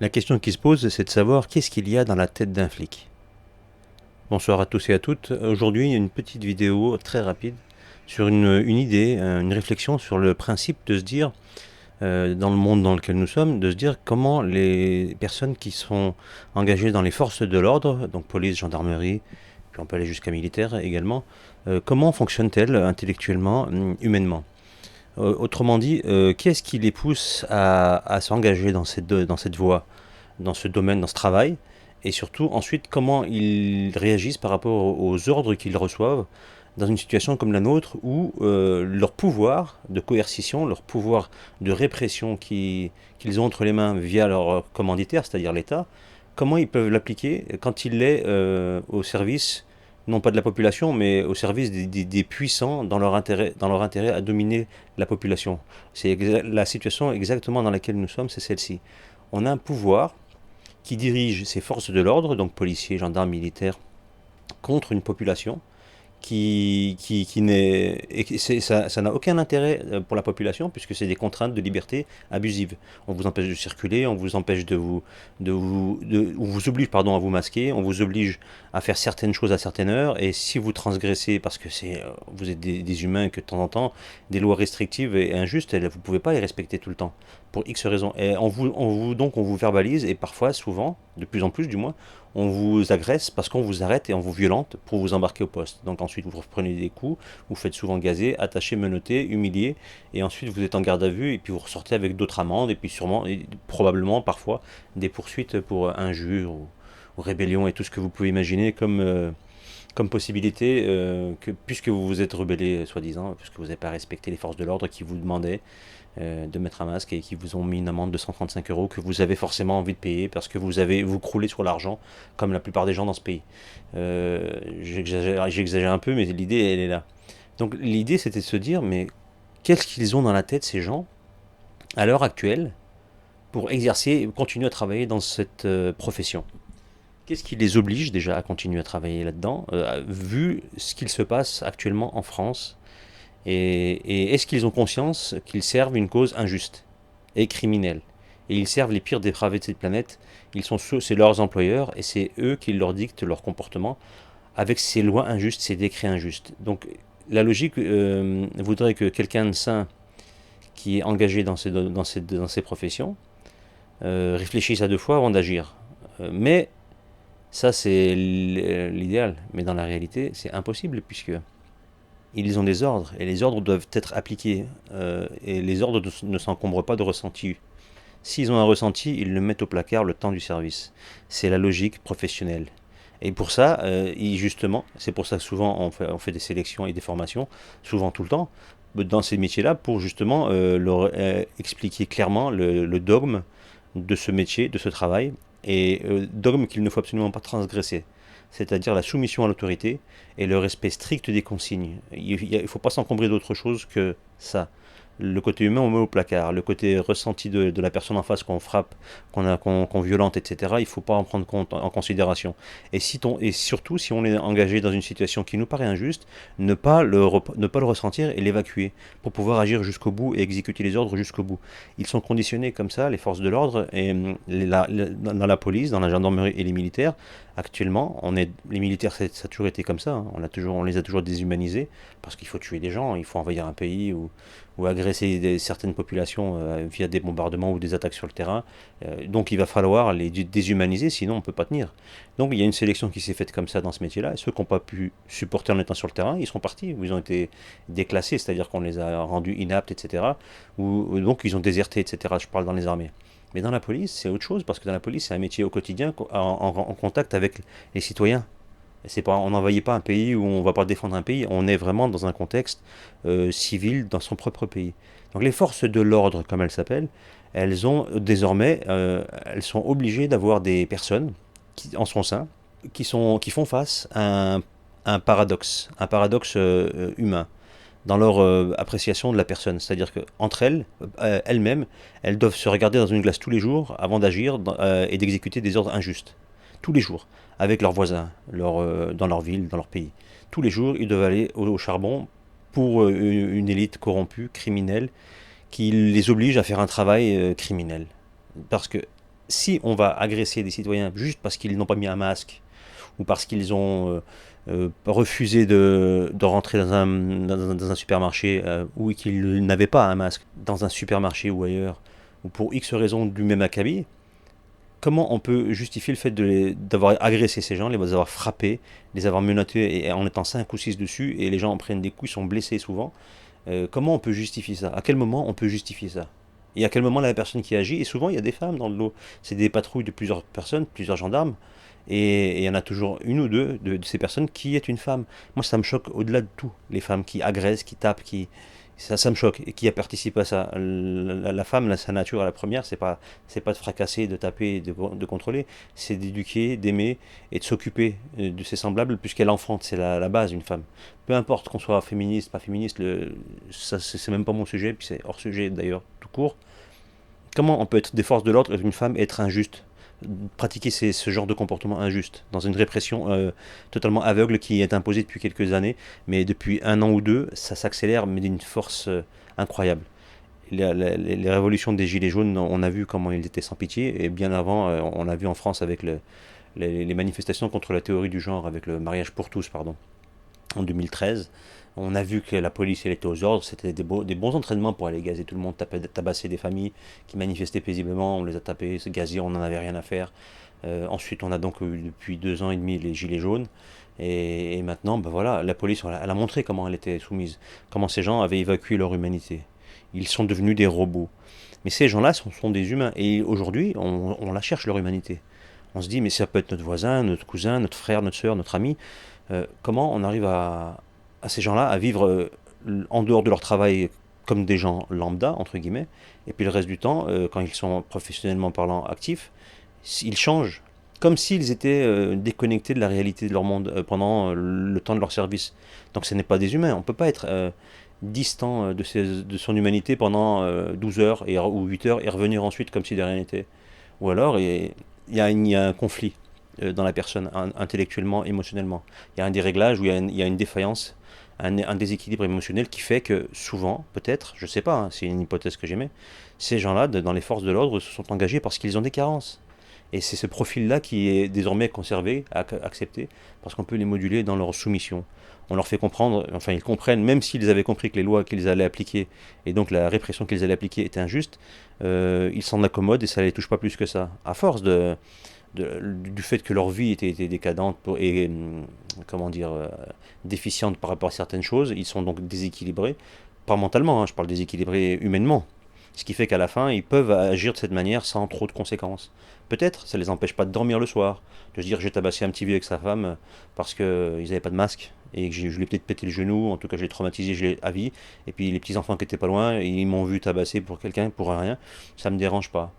La question qui se pose, c'est de savoir qu'est-ce qu'il y a dans la tête d'un flic. Bonsoir à tous et à toutes. Aujourd'hui, une petite vidéo très rapide sur une idée, une réflexion sur le principe de se dire, dans le monde dans lequel nous sommes, de se dire comment les personnes qui sont engagées dans les forces de l'ordre, donc police, gendarmerie, puis on peut aller jusqu'à militaire également, comment fonctionnent-elles intellectuellement, humainement. Autrement dit, qu'est-ce qui les pousse à s'engager dans cette voie, dans ce domaine, dans ce travail, et surtout ensuite comment ils réagissent par rapport aux ordres qu'ils reçoivent dans une situation comme la nôtre où leur pouvoir de coercition, leur pouvoir de répression qu'ils ont entre les mains via leur commanditaire, c'est-à-dire l'État, comment ils peuvent l'appliquer quand il est au service, non pas de la population, mais au service des puissants dans leur intérêt à dominer la population. La situation exactement dans laquelle nous sommes, c'est celle-ci. On a un pouvoir qui dirige ces forces de l'ordre, donc policiers, gendarmes, militaires, contre une population qui n'est, ça n'a aucun intérêt pour la population puisque c'est des contraintes de liberté abusives. On vous empêche de circuler, on vous empêche on vous oblige pardon à vous masquer, on vous oblige à faire certaines choses à certaines heures et si vous transgressez parce que vous êtes des humains que de temps en temps des lois restrictives et injustes, vous pouvez pas les respecter tout le temps pour X raisons. Et donc on vous verbalise et parfois, souvent, de plus en plus du moins, on vous agresse parce qu'on vous arrête et on vous violente pour vous embarquer au poste. Donc ensuite vous reprenez des coups, vous faites souvent gazer, attacher, menotter, humilier, et ensuite vous êtes en garde à vue et puis vous ressortez avec d'autres amendes et puis sûrement, et probablement parfois, des poursuites pour injures ou rébellion et tout ce que vous pouvez imaginer comme possibilité, puisque vous vous êtes rebellé, soi-disant, puisque vous n'avez pas respecté les forces de l'ordre qui vous demandaient de mettre un masque et qui vous ont mis une amende de 135 euros que vous avez forcément envie de payer parce que vous croulez sur l'argent, comme la plupart des gens dans ce pays. J'exagère un peu, mais l'idée, elle est là. Donc l'idée, c'était de se dire, mais qu'est-ce qu'ils ont dans la tête, ces gens, à l'heure actuelle, pour exercer et continuer à travailler dans cette profession. Qu'est-ce qui les oblige déjà à continuer à travailler là-dedans, vu ce qu'il se passe actuellement en France et est-ce qu'ils ont conscience qu'ils servent une cause injuste et criminelle et ils servent les pires dépravés de cette planète. C'est leurs employeurs et c'est eux qui leur dictent leur comportement avec ces lois injustes, ces décrets injustes. Donc la logique voudrait que quelqu'un de sain qui est engagé dans ces professions réfléchisse à deux fois avant d'agir. Mais ça, c'est l'idéal. Mais dans la réalité, c'est impossible puisque ils ont des ordres et les ordres doivent être appliqués. Et les ordres ne s'encombrent pas de ressenti. S'ils ont un ressenti, ils le mettent au placard le temps du service. C'est la logique professionnelle. Et pour ça, justement, c'est pour ça que souvent on fait des sélections et des formations, souvent tout le temps, dans ces métiers-là, pour justement leur expliquer clairement le dogme de ce métier, de ce travail, et dogme qu'il ne faut absolument pas transgresser, c'est-à-dire la soumission à l'autorité et le respect strict des consignes. Il ne faut pas s'encombrer d'autre chose que ça. Le côté humain, on met au placard. Le côté ressenti de la personne en face qu'on frappe, qu'on violente, etc., il ne faut pas en prendre compte, en considération. Et surtout, si on est engagé dans une situation qui nous paraît injuste, ne pas le ressentir et l'évacuer pour pouvoir agir jusqu'au bout et exécuter les ordres jusqu'au bout. Ils sont conditionnés comme ça, les forces de l'ordre, et dans la police, dans la gendarmerie et les militaires. Actuellement, les militaires, ça a toujours été comme ça. Hein. On les a toujours déshumanisés parce qu'il faut tuer des gens, il faut envahir un pays ou agresser certaines populations via des bombardements ou des attaques sur le terrain. Donc il va falloir les déshumaniser, sinon on ne peut pas tenir. Donc il y a une sélection qui s'est faite comme ça dans ce métier-là. Et ceux qui n'ont pas pu supporter en étant sur le terrain, ils sont partis, ou ils ont été déclassés, c'est-à-dire qu'on les a rendus inaptes, etc. Ou donc ils ont déserté, etc. Je parle dans les armées. Mais dans la police, c'est autre chose, parce que dans la police, c'est un métier au quotidien en contact avec les citoyens. On n'envahit pas un pays où on ne va pas défendre un pays, on est vraiment dans un contexte civil dans son propre pays. Donc les forces de l'ordre, comme elles s'appellent, elles ont désormais, elles sont obligées d'avoir des personnes en son sein qui font face à un paradoxe humain dans leur appréciation de la personne. C'est-à-dire qu'entre elles-mêmes, elles doivent se regarder dans une glace tous les jours avant d'agir et d'exécuter des ordres injustes. Tous les jours, avec leurs voisins, dans leur ville, dans leur pays. Tous les jours, ils doivent aller au charbon pour une élite corrompue, criminelle, qui les oblige à faire un travail criminel. Parce que Si on va agresser des citoyens juste parce qu'ils n'ont pas mis un masque, ou parce qu'ils ont refusé de rentrer dans un supermarché, ou qu'ils n'avaient pas un masque dans un supermarché ou ailleurs, ou pour X raisons du même acabit, comment on peut justifier le fait d'avoir agressé ces gens, les avoir frappés, les avoir menottés et en étant 5 ou 6 dessus, et les gens en prennent des coups, sont blessés souvent. Comment on peut justifier ça? À quel moment on peut justifier ça? Et à quel moment la personne qui agit, et souvent il y a des femmes dans le lot, c'est des patrouilles de plusieurs personnes, plusieurs gendarmes, et il y en a toujours une ou deux de ces personnes qui est une femme. Moi ça me choque au-delà de tout, les femmes qui agressent, qui tapent, ça me choque. Et qui a participé à ça? La femme, sa nature à la première, c'est pas de fracasser, de taper, de contrôler, c'est d'éduquer, d'aimer et de s'occuper de ses semblables, puisqu'elle enfante, c'est la base d'une femme. Peu importe qu'on soit féministe, pas féministe, ça c'est même pas mon sujet, puis c'est hors sujet d'ailleurs, tout court. Comment on peut être des forces de l'ordre et une femme et être injuste, pratiquer ce genre de comportement injuste dans une répression totalement aveugle qui est imposée depuis quelques années, mais depuis un an ou deux, ça s'accélère, mais d'une force incroyable. Les révolutions des Gilets jaunes, on a vu comment ils étaient sans pitié, et bien avant, on a vu en France avec les manifestations contre la théorie du genre, avec le mariage pour tous, pardon, en 2013. On a vu que la police elle était aux ordres, c'était des bons entraînements pour aller gazer tout le monde, tabasser des familles qui manifestaient paisiblement, on les a tapés, gazés, on n'en avait rien à faire. Ensuite, on a donc eu depuis 2 ans et demi les gilets jaunes, et maintenant, ben voilà, la police elle a montré comment elle était soumise, comment ces gens avaient évacué leur humanité. Ils sont devenus des robots. Mais ces gens-là sont des humains, et aujourd'hui, on la cherche leur humanité. On se dit, mais ça peut être notre voisin, notre cousin, notre frère, notre soeur, notre ami. Comment on arrive à ces gens-là à vivre en dehors de leur travail comme des gens lambda, entre guillemets, et puis le reste du temps, quand ils sont professionnellement parlant actifs, ils changent, comme s'ils étaient déconnectés de la réalité de leur monde pendant le temps de leur service. Donc ce n'est pas des humains, on ne peut pas être distant de son humanité pendant 12 heures ou 8 heures et revenir ensuite comme si de rien n'était. Ou alors, il y a un conflit dans la personne, intellectuellement, émotionnellement. Il y a un déréglage ou il y a une défaillance, un déséquilibre émotionnel qui fait que souvent, peut-être, je sais pas, hein, c'est une hypothèse que j'émets, ces gens-là, dans les forces de l'ordre, se sont engagés parce qu'ils ont des carences. Et c'est ce profil-là qui est désormais conservé, accepté, parce qu'on peut les moduler dans leur soumission. On leur fait comprendre, enfin ils comprennent, même s'ils avaient compris que les lois qu'ils allaient appliquer, et donc la répression qu'ils allaient appliquer était injuste, ils s'en accommodent et ça ne les touche pas plus que ça. À force du fait que leur vie était décadente et comment dire déficiente par rapport à certaines choses, ils sont donc déséquilibrés, pas mentalement, hein, je parle déséquilibrés humainement. Ce qui fait qu'à la fin, ils peuvent agir de cette manière sans trop de conséquences. Peut-être, ça ne les empêche pas de dormir le soir, de se dire j'ai tabassé un petit vieux avec sa femme parce qu'ils n'avaient pas de masque et que je lui ai peut-être pété le genou, en tout cas je l'ai traumatisé, je l'ai à vie, et puis les petits enfants qui étaient pas loin, ils m'ont vu tabasser pour quelqu'un, pour rien, ça me dérange pas.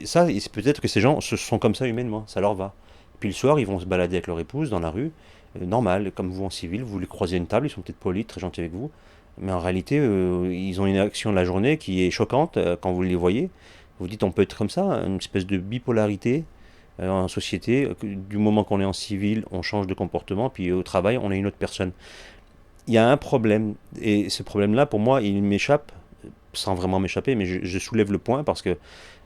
Ça, c'est peut-être que ces gens se sont comme ça humainement, ça leur va. Puis le soir, ils vont se balader avec leur épouse dans la rue, normal, comme vous en civil, vous les croisez à une table, ils sont peut-être polis, très gentils avec vous, mais en réalité, ils ont une action de la journée qui est choquante quand vous les voyez. Vous dites, on peut être comme ça, une espèce de bipolarité en société. Du moment qu'on est en civil, on change de comportement, puis au travail, on est une autre personne. Il y a un problème, et ce problème-là, pour moi, il m'échappe, sans vraiment m'échapper, mais je soulève le point parce que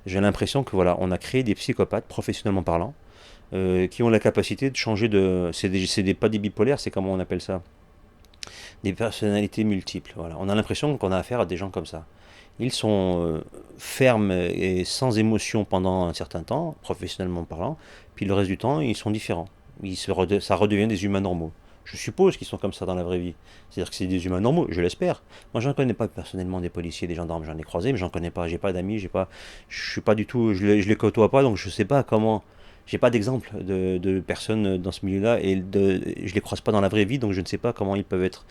j'ai l'impression que voilà, on a créé des psychopathes, professionnellement parlant, qui ont la capacité de changer de. Pas des bipolaires, c'est comment on appelle ça? Des personnalités multiples. Voilà. On a l'impression qu'on a affaire à des gens comme ça. Ils sont fermes et sans émotion pendant un certain temps, professionnellement parlant, puis le reste du temps, ils sont différents. Ça redevient des humains normaux. Je suppose qu'ils sont comme ça dans la vraie vie. C'est-à-dire que c'est des humains normaux, je l'espère. Moi, j'en connais pas personnellement des policiers, des gendarmes, j'en ai croisé, mais j'en connais pas. J'ai pas d'amis, je suis pas du tout, je les côtoie pas, donc je sais pas comment. J'ai pas d'exemple de personnes dans ce milieu-là et je les croise pas dans la vraie vie, donc je ne sais pas comment ils peuvent être.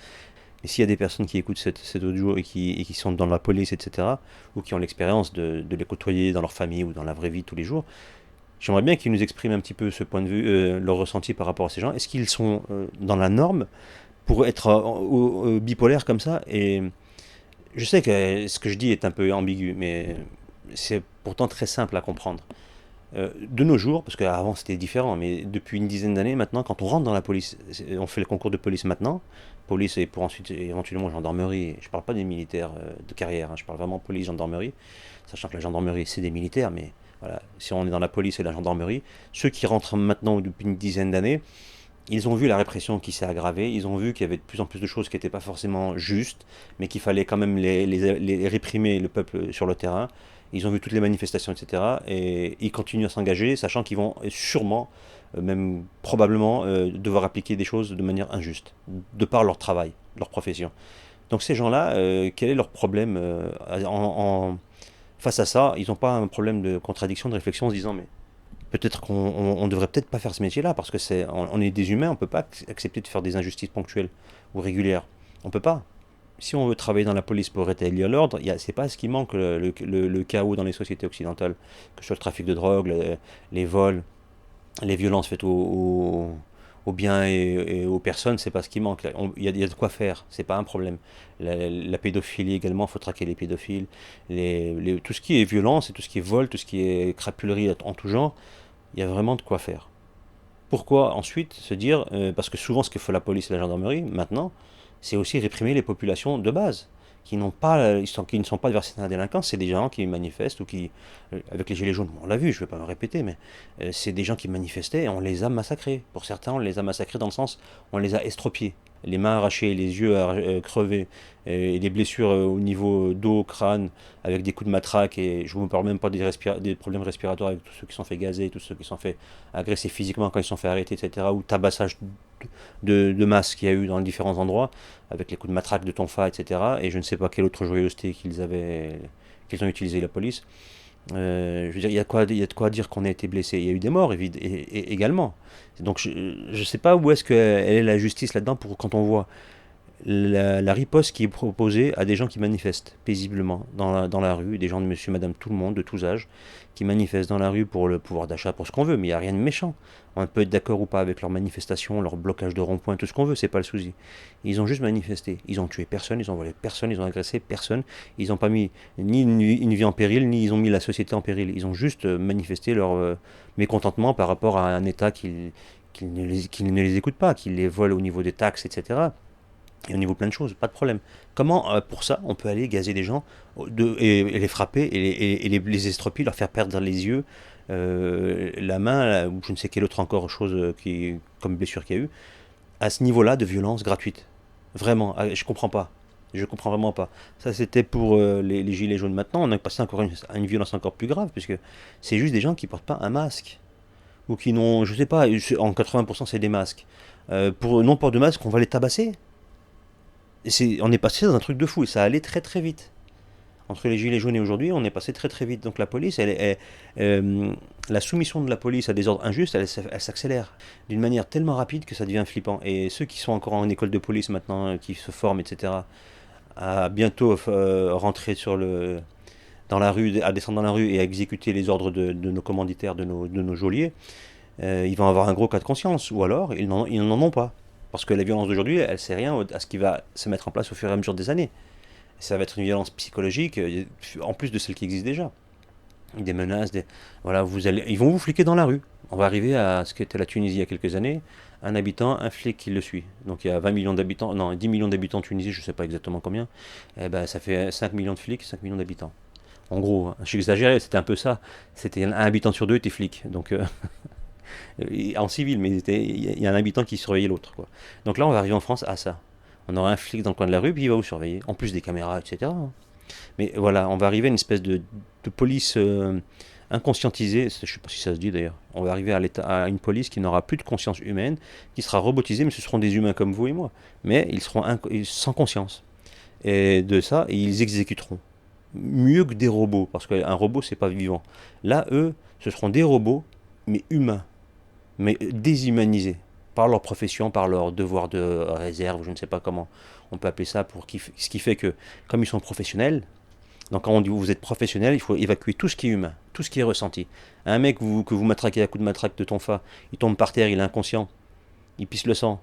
Et s'il y a des personnes qui écoutent cet audio et qui sont dans la police, etc., ou qui ont l'expérience de les côtoyer dans leur famille ou dans la vraie vie tous les jours, j'aimerais bien qu'ils nous expriment un petit peu ce point de vue, leur ressenti par rapport à ces gens. Est-ce qu'ils sont dans la norme pour être bipolaires comme ça? Et je sais que ce que je dis est un peu ambigu, mais c'est pourtant très simple à comprendre. De nos jours, parce qu'avant c'était différent, mais depuis une dizaine d'années maintenant, quand on rentre dans la police, on fait le concours de police maintenant, police et pour ensuite éventuellement gendarmerie, je parle pas des militaires de carrière, hein, je parle vraiment police, gendarmerie, sachant que la gendarmerie c'est des militaires, mais Voilà, si on est dans la police et la gendarmerie, ceux qui rentrent maintenant depuis une dizaine d'années, ils ont vu la répression qui s'est aggravée, ils ont vu qu'il y avait de plus en plus de choses qui n'étaient pas forcément justes, mais qu'il fallait quand même les réprimer, le peuple sur le terrain. Ils ont vu toutes les manifestations, etc. Et ils continuent à s'engager, sachant qu'ils vont sûrement, même probablement, devoir appliquer des choses de manière injuste, de par leur travail, leur profession. Donc ces gens-là, quel est leur problème face à ça? Ils n'ont pas un problème de contradiction, de réflexion, en se disant, mais peut-être qu'on devrait peut-être pas faire ce métier-là parce que on est des humains, on peut pas accepter de faire des injustices ponctuelles ou régulières. On peut pas. Si on veut travailler dans la police pour rétablir l'ordre, c'est pas ce qui manque le chaos dans les sociétés occidentales, que ce soit le trafic de drogue, les vols, les violences faites aux biens et aux personnes, c'est pas ce qui manque. Il y a de quoi faire, c'est pas un problème. La pédophilie également, il faut traquer les pédophiles. Tout ce qui est violence et tout ce qui est vol, tout ce qui est crapulerie en tout genre, il y a vraiment de quoi faire. Pourquoi ensuite se dire, parce que souvent ce que fait la police et la gendarmerie maintenant, c'est aussi réprimer les populations de base, qui n'ont pas, qui ne sont pas versés dans la délinquance, c'est des gens qui manifestent ou qui, avec les gilets jaunes, on l'a vu, je ne vais pas me répéter, mais c'est des gens qui manifestaient et on les a massacrés. Pour certains, on les a massacrés dans le sens, on les a estropiés, les mains arrachées, les yeux crevés, et des blessures au niveau dos, crâne, avec des coups de matraque, et je ne vous parle même pas des problèmes respiratoires avec tous ceux qui sont fait gazer, tous ceux qui sont fait agresser physiquement quand ils sont fait arrêter, etc., ou tabassage de masse qu'il y a eu dans différents endroits, avec les coups de matraque de tonfa, etc., et je ne sais pas quelle autre joyeuseté qu'ils ont utilisé la police. Je veux dire, il y a de quoi dire qu'on a été blessé. Il y a eu des morts, également. Donc je ne sais pas où est-ce qu'elle est la justice là-dedans pour quand on voit la riposte qui est proposée à des gens qui manifestent paisiblement dans la rue, des gens de monsieur, madame, tout le monde, de tous âges, qui manifestent dans la rue pour le pouvoir d'achat, pour ce qu'on veut, mais il n'y a rien de méchant. On peut être d'accord ou pas avec leurs manifestations, leur blocage de rond-point, tout ce qu'on veut, c'est pas le souci. Ils ont juste manifesté. Ils ont tué personne, ils ont volé personne, ils ont agressé personne. Ils n'ont pas mis ni une vie en péril, ni ils ont mis la société en péril. Ils ont juste manifesté leur mécontentement par rapport à un État qui ne les écoute pas, qui les vole au niveau des taxes, etc. Et au niveau plein de choses, pas de problème. Comment, pour ça, on peut aller gazer des gens et les frapper et les estropier, leur faire perdre les yeux, la main, ou je ne sais quelle autre encore chose comme blessure qu'il y a eu, à ce niveau-là de violence gratuite. Vraiment, je comprends pas. Je comprends vraiment pas. Ça, c'était pour les gilets jaunes. Maintenant, on a passé encore à une violence encore plus grave, puisque c'est juste des gens qui portent pas un masque. Ou qui n'ont, je sais pas, en 80% c'est des masques. Pour non-port de masque, on va les tabasser. On est passé dans un truc de fou et ça allait très très vite. Entre les gilets jaunes et aujourd'hui, on est passé très très vite. Donc la police, la soumission de la police à des ordres injustes, elle s'accélère d'une manière tellement rapide que ça devient flippant. Et ceux qui sont encore en école de police maintenant, qui se forment, etc., à bientôt rentrer dans la rue, à descendre dans la rue et à exécuter les ordres de nos commanditaires, de nos geôliers, ils vont avoir un gros cas de conscience. Ou alors, ils n'en ont pas. Parce que la violence d'aujourd'hui, elle ne sait rien à ce qui va se mettre en place au fur et à mesure des années. Ça va être une violence psychologique, en plus de celle qui existe déjà. Des menaces, voilà, ils vont vous fliquer dans la rue. On va arriver à ce qu'était la Tunisie il y a quelques années. Un habitant, un flic qui le suit. Donc il y a 20 millions d'habitants, non, 10 millions d'habitants en Tunisie, je ne sais pas exactement combien. Eh ben, ça fait 5 millions de flics, 5 millions d'habitants. En gros, hein, je suis exagéré, c'était un peu ça. C'était un habitant sur deux était flic. Donc en civil, mais il y a un habitant qui surveillait l'autre, quoi. Donc là, on va arriver en France à ça. On aura un flic dans le coin de la rue, puis il va vous surveiller, en plus des caméras, etc. Mais voilà, on va arriver à une espèce de police inconscientisée, je ne sais pas si ça se dit d'ailleurs. On va arriver à une police qui n'aura plus de conscience humaine, qui sera robotisée, mais ce seront des humains comme vous et moi. Mais ils seront sans conscience. Et de ça, ils exécuteront. Mieux que des robots, parce qu'un robot, c'est pas vivant. Là, eux, ce seront des robots, mais humains, mais déshumanisés par leur profession, par leur devoir de réserve, je ne sais pas comment on peut appeler ça, ce qui fait que, comme ils sont professionnels, donc quand on dit vous êtes professionnel, il faut évacuer tout ce qui est humain, tout ce qui est ressenti. Un mec que vous matraquez à coup de matraque de tonfa, il tombe par terre, il est inconscient, il pisse le sang,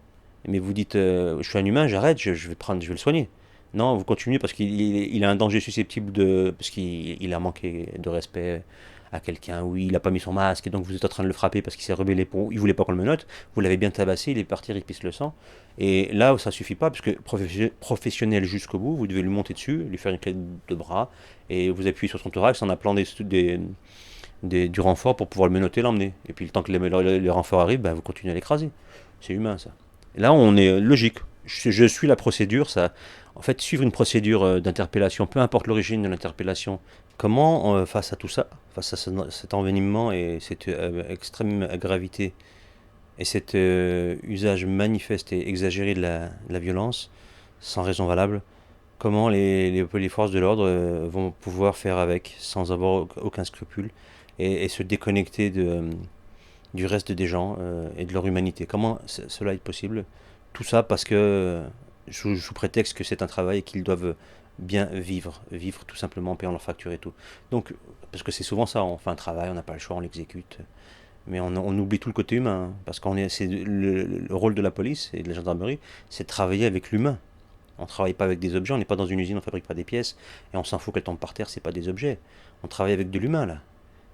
mais vous dites je suis un humain, j'arrête, je vais le soigner. Non, vous continuez parce qu'il a un danger susceptible parce qu'il a manqué de respect à quelqu'un, ou il n'a pas mis son masque, et donc vous êtes en train de le frapper parce qu'il s'est rebellé, il voulait pas qu'on le menotte, vous l'avez bien tabassé, il est parti, il pisse le sang. Et là, ça suffit pas, parce que professionnel jusqu'au bout, vous devez lui monter dessus, lui faire une clé de bras, et vous appuyez sur son thorax en appelant du renfort pour pouvoir le menotter, l'emmener. Et puis le temps que les renforts arrivent, ben, vous continuez à l'écraser. C'est humain ça. Et là, on est logique. Je suis la procédure. Ça, en fait, suivre une procédure d'interpellation, peu importe l'origine de l'interpellation, comment, face à tout ça, face à cet envenimement et cette extrême gravité et cet usage manifeste et exagéré de la violence, sans raison valable, comment les forces de l'ordre vont pouvoir faire avec, sans avoir aucun scrupule, et se déconnecter du reste des gens et de leur humanité. Comment cela est possible? Tout ça parce que, sous prétexte que c'est un travail et qu'ils doivent bien vivre tout simplement en payant leurs factures et tout. Donc, parce que c'est souvent ça, on fait un travail, on n'a pas le choix, on l'exécute. Mais on oublie tout le côté humain, hein, parce c'est le rôle de la police et de la gendarmerie, c'est de travailler avec l'humain. On ne travaille pas avec des objets, on n'est pas dans une usine, on ne fabrique pas des pièces, et on s'en fout qu'elles tombent par terre, c'est pas des objets. On travaille avec de l'humain là.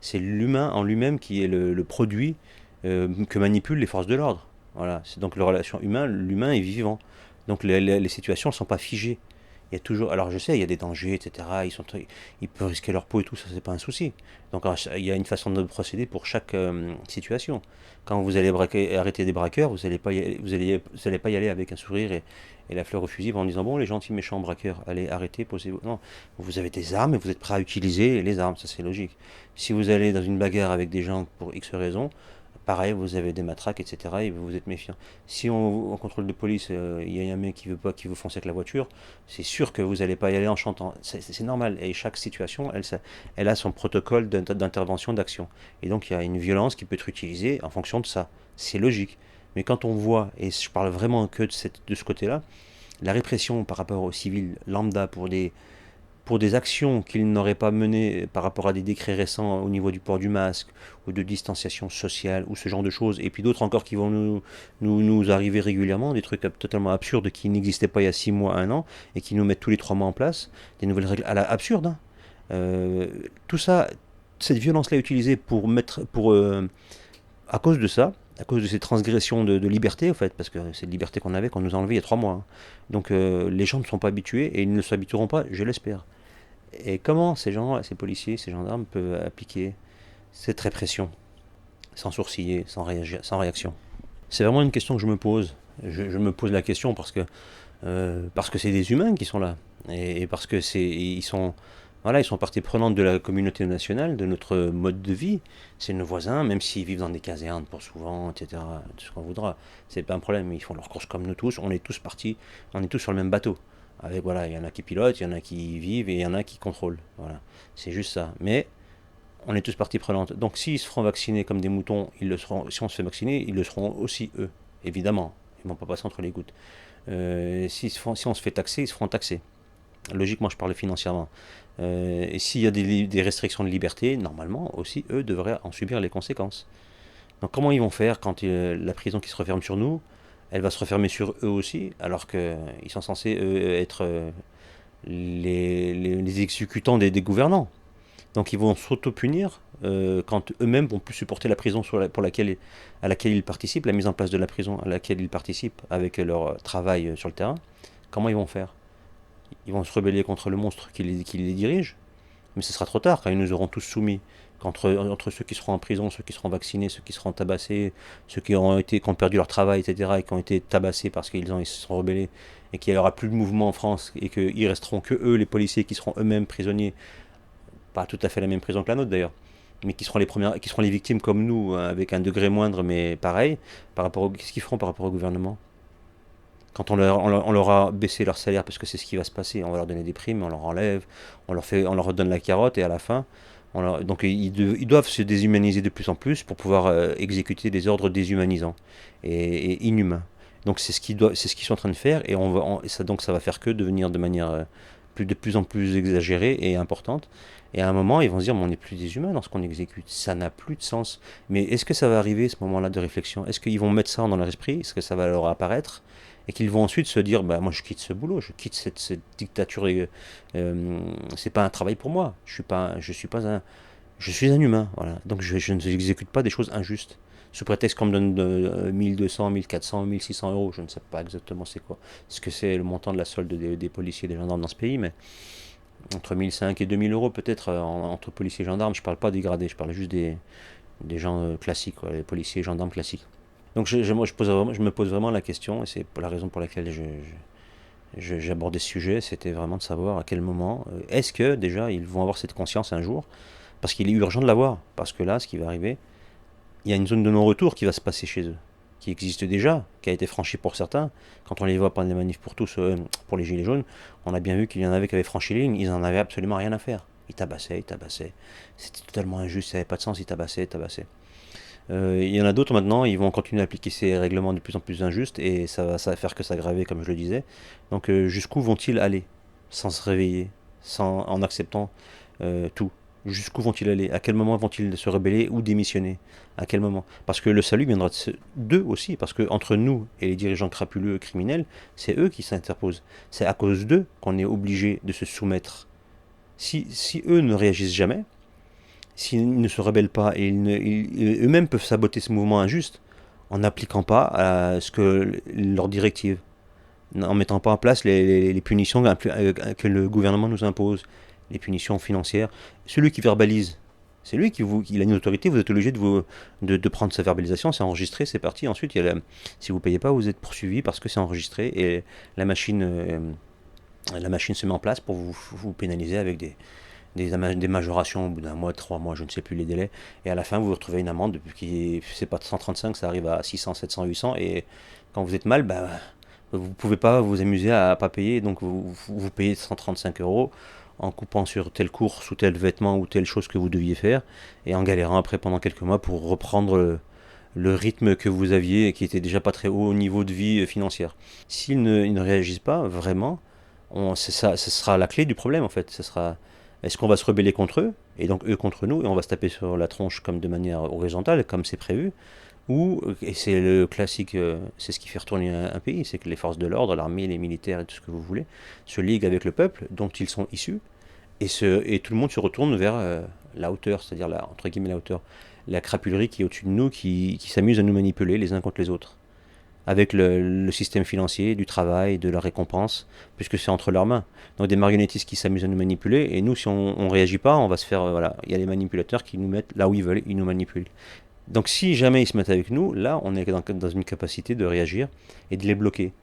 C'est l'humain en lui-même qui est le produit que manipulent les forces de l'ordre. Voilà, c'est donc la relation humaine, l'humain est vivant. Donc les situations ne sont pas figées. Il y a toujours, alors je sais, il y a des dangers, etc. Ils peuvent risquer leur peau et tout, ça c'est pas un souci. Donc il y a une façon de procéder pour chaque situation. Quand vous allez arrêter des braqueurs, vous allez pas y aller avec un sourire et la fleur au fusil en disant bon les gentils méchants braqueurs, allez arrêtez, posez-vous. Non, vous avez des armes et vous êtes prêt à utiliser les armes, ça c'est logique. Si vous allez dans une bagarre avec des gens pour X raisons, pareil, vous avez des matraques, etc. et vous êtes méfiant. Si en contrôle de police, il y a un mec qui veut pas qui vous fonce avec la voiture, c'est sûr que vous n'allez pas y aller en chantant. C'est normal. Et chaque situation, elle a son protocole d'intervention, d'action. Et donc il y a une violence qui peut être utilisée en fonction de ça. C'est logique. Mais quand on voit, et je parle vraiment que de ce côté-là, la répression par rapport aux civils lambda pour des actions qu'ils n'auraient pas menées par rapport à des décrets récents au niveau du port du masque ou de distanciation sociale ou ce genre de choses, et puis d'autres encore qui vont nous arriver régulièrement, des trucs totalement absurdes qui n'existaient pas il y a 6 mois, 1 an, et qui nous mettent tous les 3 mois en place, des nouvelles règles absurdes. Hein. Tout ça, cette violence-là est utilisée à cause de ça, à cause de ces transgressions de liberté, en fait, parce que c'est de liberté qu'on avait, qu'on nous a enlevé il y a 3 mois. Hein. Donc les gens ne sont pas habitués et ils ne s'habitueront pas, je l'espère. Et comment ces gens, ces policiers, ces gendarmes peuvent appliquer cette répression sans sourciller, sans réaction? C'est vraiment une question que je me pose. Je me pose la question parce que c'est des humains qui sont là et parce que ils sont voilà, ils sont partie prenante de la communauté nationale, de notre mode de vie. C'est nos voisins, même s'ils vivent dans des casernes pour souvent, etc. Tout ce qu'on voudra, c'est pas un problème. Ils font leurs courses comme nous tous. On est tous partis, on est tous sur le même bateau. Avec voilà, il y en a qui pilotent, il y en a qui vivent et il y en a qui contrôlent. Voilà, c'est juste ça. Mais on est tous partie prenante. Donc s'ils se feront vacciner comme des moutons, ils le seront. Si on se fait vacciner, ils le seront aussi eux, évidemment. Ils vont pas passer entre les gouttes. Si on se fait taxer, ils se feront taxer. Logiquement, je parle financièrement. Et s'il y a des restrictions de liberté, normalement aussi, eux devraient en subir les conséquences. Donc comment ils vont faire quand la prison qui se referme sur nous, elle va se refermer sur eux aussi, alors qu'ils sont censés être les exécutants des gouvernants. Donc ils vont s'auto-punir quand eux-mêmes vont plus supporter la prison à laquelle ils participent, la mise en place de la prison à laquelle ils participent avec leur travail sur le terrain. Comment ils vont faire? Ils vont se rebeller contre le monstre qui les dirige, mais ce sera trop tard quand ils nous auront tous soumis. Entre ceux qui seront en prison, ceux qui seront vaccinés, ceux qui seront tabassés, ceux qui ont perdu leur travail, etc., et qui ont été tabassés parce ils se sont rebellés, et qu'il n'y aura plus de mouvement en France, et qu'il resteront que eux, les policiers, qui seront eux-mêmes prisonniers, pas tout à fait la même prison que la nôtre d'ailleurs, mais qui seront les victimes comme nous, hein, avec un degré moindre, mais pareil, qu'est-ce qu'ils feront par rapport au gouvernement? Quand on leur a baissé leur salaire, parce que c'est ce qui va se passer, on va leur donner des primes, on leur enlève, on leur redonne la carotte, et à la fin, donc ils doivent se déshumaniser de plus en plus pour pouvoir exécuter des ordres déshumanisants et inhumains. Donc c'est ce qu'ils sont en train de faire, et donc ça va faire que devenir de manière de plus en plus exagérée et importante. Et à un moment, ils vont se dire, mais on n'est plus des humains dans ce qu'on exécute. Ça n'a plus de sens. Mais est-ce que ça va arriver, ce moment-là de réflexion? Est-ce qu'ils vont mettre ça dans leur esprit? Est-ce que ça va leur apparaître? Et qu'ils vont ensuite se dire, bah, moi je quitte ce boulot, je quitte cette dictature. C'est pas un travail pour moi. Je suis un humain. Voilà. Donc je ne exécute pas des choses injustes. Sous prétexte qu'on me donne 1200, 1400, 1600 euros, je ne sais pas exactement c'est quoi. Ce que c'est le montant de la solde des policiers et des gendarmes dans ce pays, mais entre 1005 et 2000 euros peut-être entre policiers et gendarmes. Je parle pas des gradés, je parle juste des gens classiques, quoi, les policiers et gendarmes classiques. Donc moi, je me pose vraiment la question, et c'est la raison pour laquelle j'aborde ce sujet, c'était vraiment de savoir à quel moment, est-ce que déjà ils vont avoir cette conscience un jour, parce qu'il est urgent de l'avoir, parce que là, ce qui va arriver, il y a une zone de non-retour qui va se passer chez eux, qui existe déjà, qui a été franchie pour certains. Quand on les voit pendant les manifs pour tous, pour les gilets jaunes, on a bien vu qu'il y en avait qui avaient franchi les lignes, ils en avaient absolument rien à faire. Ils tabassaient, ils tabassaient. C'était totalement injuste, ça n'avait pas de sens, ils tabassaient, ils tabassaient. Il y en a d'autres maintenant, ils vont continuer à appliquer ces règlements de plus en plus injustes et ça va faire que s'aggraver, comme je le disais. Donc jusqu'où vont-ils aller sans se réveiller, en acceptant tout? Jusqu'où vont-ils aller? À quel moment vont-ils se rebeller ou démissionner? À quel moment? Parce que le salut viendra d'eux aussi, parce que entre nous et les dirigeants crapuleux criminels, c'est eux qui s'interposent. C'est à cause d'eux qu'on est obligé de se soumettre. Si eux ne réagissent jamais, s'ils ne se rebellent pas et eux-mêmes peuvent saboter ce mouvement injuste en n'appliquant pas ce que leurs directives, en mettant pas en place les punitions que le gouvernement nous impose, les punitions financières. Celui qui verbalise, c'est lui il a une autorité, vous êtes obligé de prendre sa verbalisation, c'est enregistré, c'est parti. Ensuite, si vous ne payez pas, vous êtes poursuivi parce que c'est enregistré et la machine, la machine se met en place pour vous pénaliser avec des majorations au bout d'un mois, 3 mois, je ne sais plus les délais, et à la fin vous vous retrouvez une amende, qui c'est pas de 135, ça arrive à 600, 700, 800, et quand vous êtes mal, bah, vous pouvez pas vous amuser à pas payer, donc vous payez 135 euros en coupant sur telle course ou tel vêtement ou telle chose que vous deviez faire, et en galérant après pendant quelques mois pour reprendre le rythme que vous aviez, qui était déjà pas très haut au niveau de vie financière. S'ils ils ne réagissent pas, vraiment, ça, ce sera la clé du problème en fait. Ce sera, est-ce qu'on va se rebeller contre eux, et donc eux contre nous, et on va se taper sur la tronche comme de manière horizontale, comme c'est prévu, ou, et c'est le classique, c'est ce qui fait retourner un pays, c'est que les forces de l'ordre, l'armée, les militaires et tout ce que vous voulez, se liguent avec le peuple dont ils sont issus, et tout le monde se retourne vers la hauteur, c'est-à-dire entre guillemets la hauteur, la crapulerie qui est au-dessus de nous, qui s'amuse à nous manipuler les uns contre les autres avec le système financier, du travail, de la récompense, puisque c'est entre leurs mains. Donc des marionnettistes qui s'amusent à nous manipuler, et nous, si on ne réagit pas, on va se faire... voilà, il y a les manipulateurs qui nous mettent là où ils veulent, ils nous manipulent. Donc si jamais ils se mettent avec nous, là, on est dans une capacité de réagir et de les bloquer.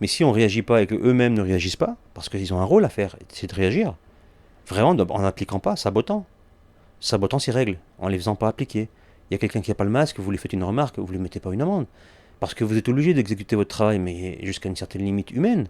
Mais si on ne réagit pas et qu'eux-mêmes ne réagissent pas, parce qu'ils ont un rôle à faire, c'est de réagir, vraiment en n'appliquant pas, sabotant ces règles, en les faisant pas appliquer. Il y a quelqu'un qui n'a pas le masque, vous lui faites une remarque, vous ne lui mettez pas une amende. Parce que vous êtes obligé d'exécuter votre travail, mais jusqu'à une certaine limite humaine.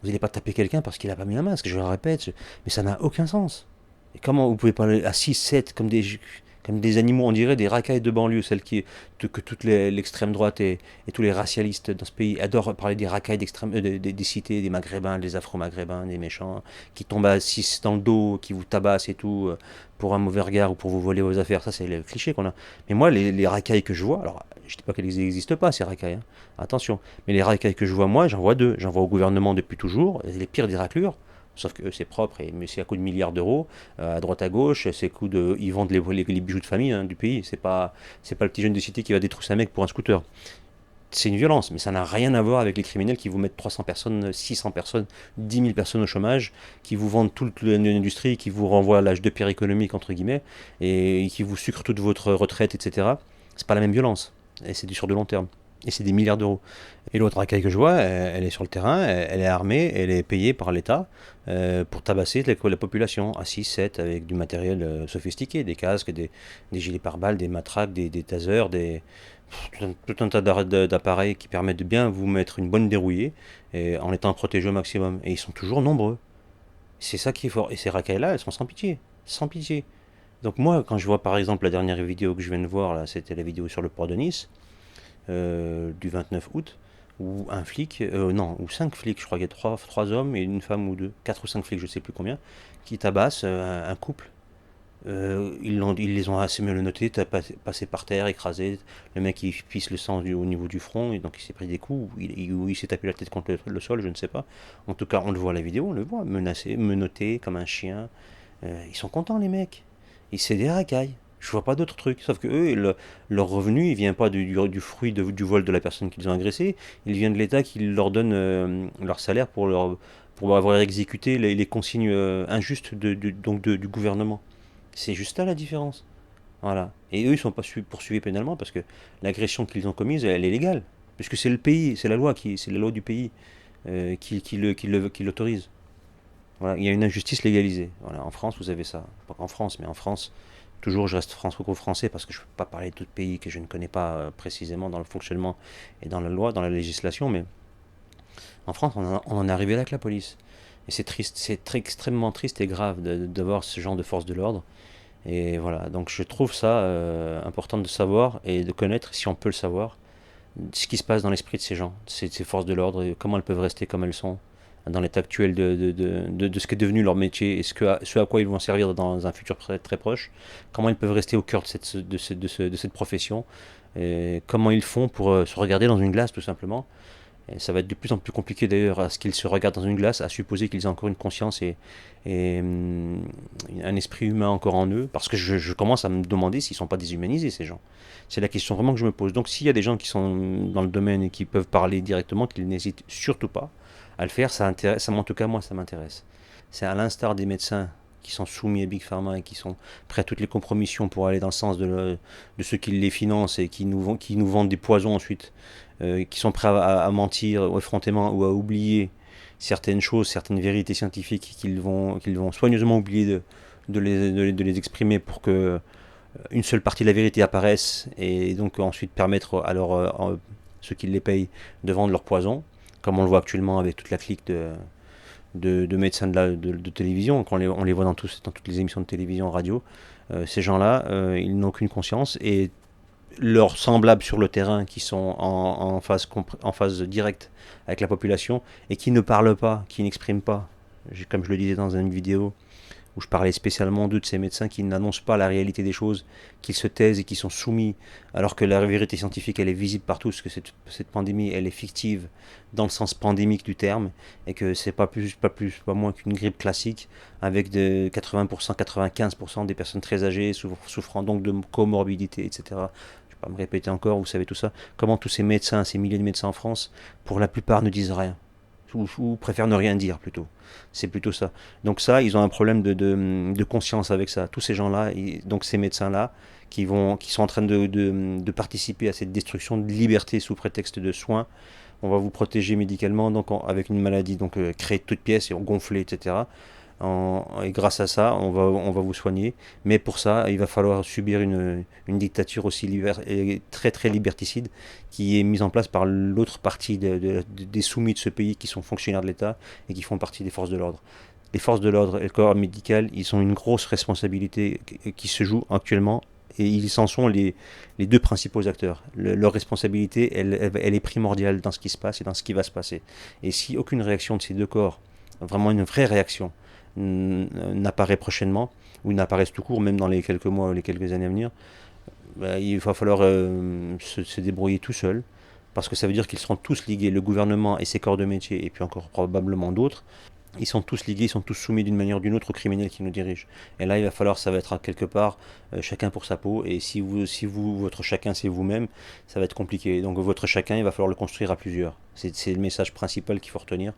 Vous n'allez pas taper quelqu'un parce qu'il n'a pas mis un masque, je le répète, mais ça n'a aucun sens. Et comment vous pouvez parler à 6, 7 comme des animaux, on dirait des racailles de banlieue, celles que toute l'extrême droite et tous les racialistes dans ce pays adorent parler des racailles des cités, des maghrébins, des afro-maghrébins, des méchants, qui tombent à 6 dans le dos, qui vous tabassent et tout, pour un mauvais regard ou pour vous voler vos affaires. Ça, c'est le cliché qu'on a. Mais moi, les racailles que je vois, alors, je ne dis pas qu'elles n'existent pas, ces racailles, hein, attention, mais les racailles que je vois, moi, j'en vois deux. J'en vois au gouvernement depuis toujours, les pires des raclures. Sauf que eux, c'est propre, mais c'est à coup de milliards d'euros, à droite à gauche, c'est coup de. Ils vendent les bijoux de famille du pays. C'est pas le petit jeune de cité qui va détrousser un mec pour un scooter. C'est une violence, mais ça n'a rien à voir avec les criminels qui vous mettent 300 personnes, 600 personnes, 10 000 personnes au chômage, qui vous vendent toute l'industrie, qui vous renvoient à l'âge de pierre économique, entre guillemets, et qui vous sucrent toute votre retraite, etc. C'est pas la même violence, et c'est du sur de long terme. Et c'est des milliards d'euros. Et l'autre racaille que je vois, elle est sur le terrain, elle est armée, elle est payée par l'État pour tabasser la population à 6, 7 avec du matériel sophistiqué, des casques, des gilets pare-balles, des matraques, des tasers, tout un tas d'appareils qui permettent de bien vous mettre une bonne dérouillée en étant protégé au maximum. Et ils sont toujours nombreux. C'est ça qui est fort. Et ces racailles-là, elles sont sans pitié. Sans pitié. Donc moi, quand je vois par exemple la dernière vidéo que je viens de voir, là, c'était la vidéo sur le port de Nice, du 29 août, où un flic, non, ou 5 flics, je crois qu'il y a 3 hommes et une femme ou 2, 4 ou 5 flics, je sais plus combien, qui tabassent un couple. Ils les ont assez menottés, passé par terre, écrasés. Le mec il pisse le sang au niveau du front, et donc il s'est pris des coups, ou il s'est tapé la tête contre le sol, je ne sais pas. En tout cas, on le voit à la vidéo, on le voit, menacé, menotté comme un chien. Ils sont contents, les mecs. C'est des racailles. Je vois pas d'autres trucs. Sauf que eux, leur revenu, il vient pas du fruit du vol de la personne qu'ils ont agressé. Il vient de l'État qui leur donne leur salaire pour avoir exécuté les consignes injustes du gouvernement. C'est juste là la différence. Voilà. Et eux, ils ne sont pas poursuivis pénalement parce que l'agression qu'ils ont commise, elle est légale. Puisque c'est le pays, c'est la loi du pays qui l'autorise. Voilà. Il y a une injustice légalisée. Voilà. En France, vous avez ça. Pas qu'en France, mais en France, toujours je reste franco-français parce que je ne peux pas parler de tout pays que je ne connais pas précisément dans le fonctionnement et dans la loi, dans la législation, mais en France, on en est arrivé là avec la police. Et c'est triste, extrêmement triste et grave de voir ce genre de force de l'ordre. Et voilà, donc je trouve ça important de savoir et de connaître, si on peut le savoir, ce qui se passe dans l'esprit de ces gens, ces forces de l'ordre, et comment elles peuvent rester comme elles sont dans l'état actuel de ce qui est devenu leur métier et ce à quoi ils vont servir dans un futur très proche, comment ils peuvent rester au cœur de cette profession, et comment ils font pour se regarder dans une glace tout simplement. Et ça va être de plus en plus compliqué d'ailleurs à ce qu'ils se regardent dans une glace, à supposer qu'ils aient encore une conscience et un esprit humain encore en eux, parce que je commence à me demander s'ils ne sont pas déshumanisés ces gens. C'est la question vraiment que je me pose. Donc s'il y a des gens qui sont dans le domaine et qui peuvent parler directement, qu'ils n'hésitent surtout pas à le faire, en tout cas moi ça m'intéresse. C'est à l'instar des médecins qui sont soumis à Big Pharma et qui sont prêts à toutes les compromissions pour aller dans le sens de ceux qui les financent et qui nous vendent des poisons ensuite, qui sont prêts à mentir effrontément ou à oublier certaines choses, certaines vérités scientifiques qu'ils vont soigneusement oublier de les exprimer pour que une seule partie de la vérité apparaisse et donc ensuite permettre à ceux qui les payent de vendre leur poison, comme on le voit actuellement avec toute la clique de médecins de télévision, quand on les voit dans toutes les émissions de télévision, radio. Ces gens-là, ils n'ont aucune conscience et leurs semblables sur le terrain qui sont en phase directe avec la population et qui ne parlent pas, qui n'expriment pas, comme je le disais dans une vidéo où je parlais spécialement d'eux, de ces médecins qui n'annoncent pas la réalité des choses, qui se taisent et qui sont soumis, alors que la vérité scientifique, elle est visible partout, parce que cette pandémie, elle est fictive dans le sens pandémique du terme, et que c'est pas moins qu'une grippe classique, avec de 80%, 95% des personnes très âgées, souffrant donc de comorbidité, etc. Je ne vais pas me répéter encore, vous savez tout ça. Comment tous ces médecins, ces milliers de médecins en France, pour la plupart ne disent rien, ou préfèrent ne rien dire plutôt. C'est plutôt ça. Donc ça, ils ont un problème de conscience avec ça. Tous ces gens-là, donc ces médecins-là, qui sont en train de participer à cette destruction de liberté sous prétexte de soins. On va vous protéger médicalement donc avec une maladie donc créée de toutes pièces et gonflée, etc. Et grâce à ça, on va vous soigner. Mais pour ça, il va falloir subir une dictature aussi très très liberticide qui est mise en place par l'autre partie des soumis de ce pays qui sont fonctionnaires de l'État et qui font partie des forces de l'ordre. Les forces de l'ordre et le corps médical, ils ont une grosse responsabilité qui se joue actuellement et ils en sont les deux principaux acteurs. Leur responsabilité, elle est primordiale dans ce qui se passe et dans ce qui va se passer. Et si aucune réaction de ces deux corps, vraiment une vraie réaction, n'apparaît prochainement, ou n'apparaissent tout court, même dans les quelques mois ou les quelques années à venir, il va falloir se débrouiller tout seul, parce que ça veut dire qu'ils seront tous ligués, le gouvernement et ses corps de métier, et puis encore probablement d'autres, ils sont tous ligués, ils sont tous soumis d'une manière ou d'une autre aux criminels qui nous dirigent. Et là, il va falloir, ça va être à quelque part, chacun pour sa peau, et si votre chacun c'est vous-même, ça va être compliqué. Donc votre chacun, il va falloir le construire à plusieurs. C'est le message principal qu'il faut retenir.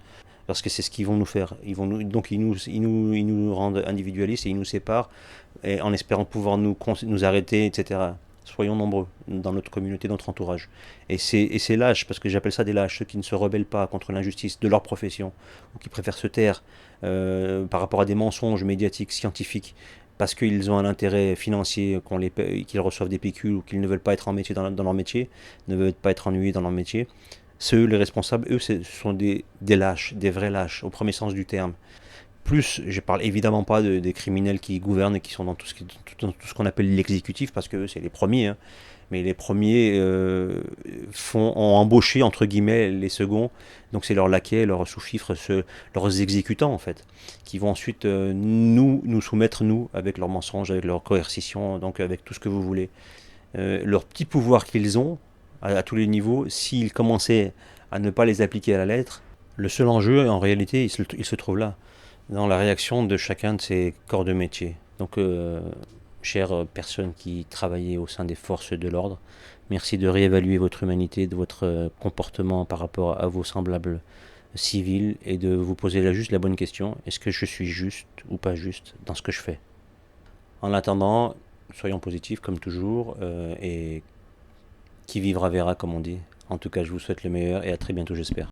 Parce que c'est ce qu'ils vont nous faire. Donc ils nous rendent individualistes et ils nous séparent en espérant pouvoir nous arrêter, etc. Soyons nombreux dans notre communauté, notre entourage. Et c'est lâche, parce que j'appelle ça des lâches, ceux qui ne se rebellent pas contre l'injustice de leur profession, ou qui préfèrent se taire par rapport à des mensonges médiatiques, scientifiques, parce qu'ils ont un intérêt financier, qu'ils reçoivent des pécules, ou qu'ils ne veulent pas être en métier dans leur métier, ne veulent pas être ennuyés dans leur métier. Ceux, les responsables, eux, ce sont des lâches, des vrais lâches, au premier sens du terme. Plus, je parle évidemment pas des criminels qui gouvernent et qui sont dans tout ce qu'on appelle l'exécutif, parce que c'est les premiers, hein. Mais les premiers ont embauché, entre guillemets, les seconds, donc c'est leurs laquais, leurs sous-fifres, leurs exécutants, en fait, qui vont ensuite nous soumettre, nous, avec leurs mensonges, avec leurs coercitions, donc avec tout ce que vous voulez. Leur petit pouvoir qu'ils ont, à tous les niveaux, s'ils commençaient à ne pas les appliquer à la lettre, le seul enjeu, en réalité, il se trouve là, dans la réaction de chacun de ces corps de métier. Donc, chères personnes qui travaillez au sein des forces de l'ordre, merci de réévaluer votre humanité, de votre comportement par rapport à vos semblables civil et de vous poser juste la bonne question. Est-ce que je suis juste ou pas juste dans ce que je fais? En attendant, soyons positifs comme toujours et qui vivra verra comme on dit. En tout cas, je vous souhaite le meilleur et à très bientôt j'espère.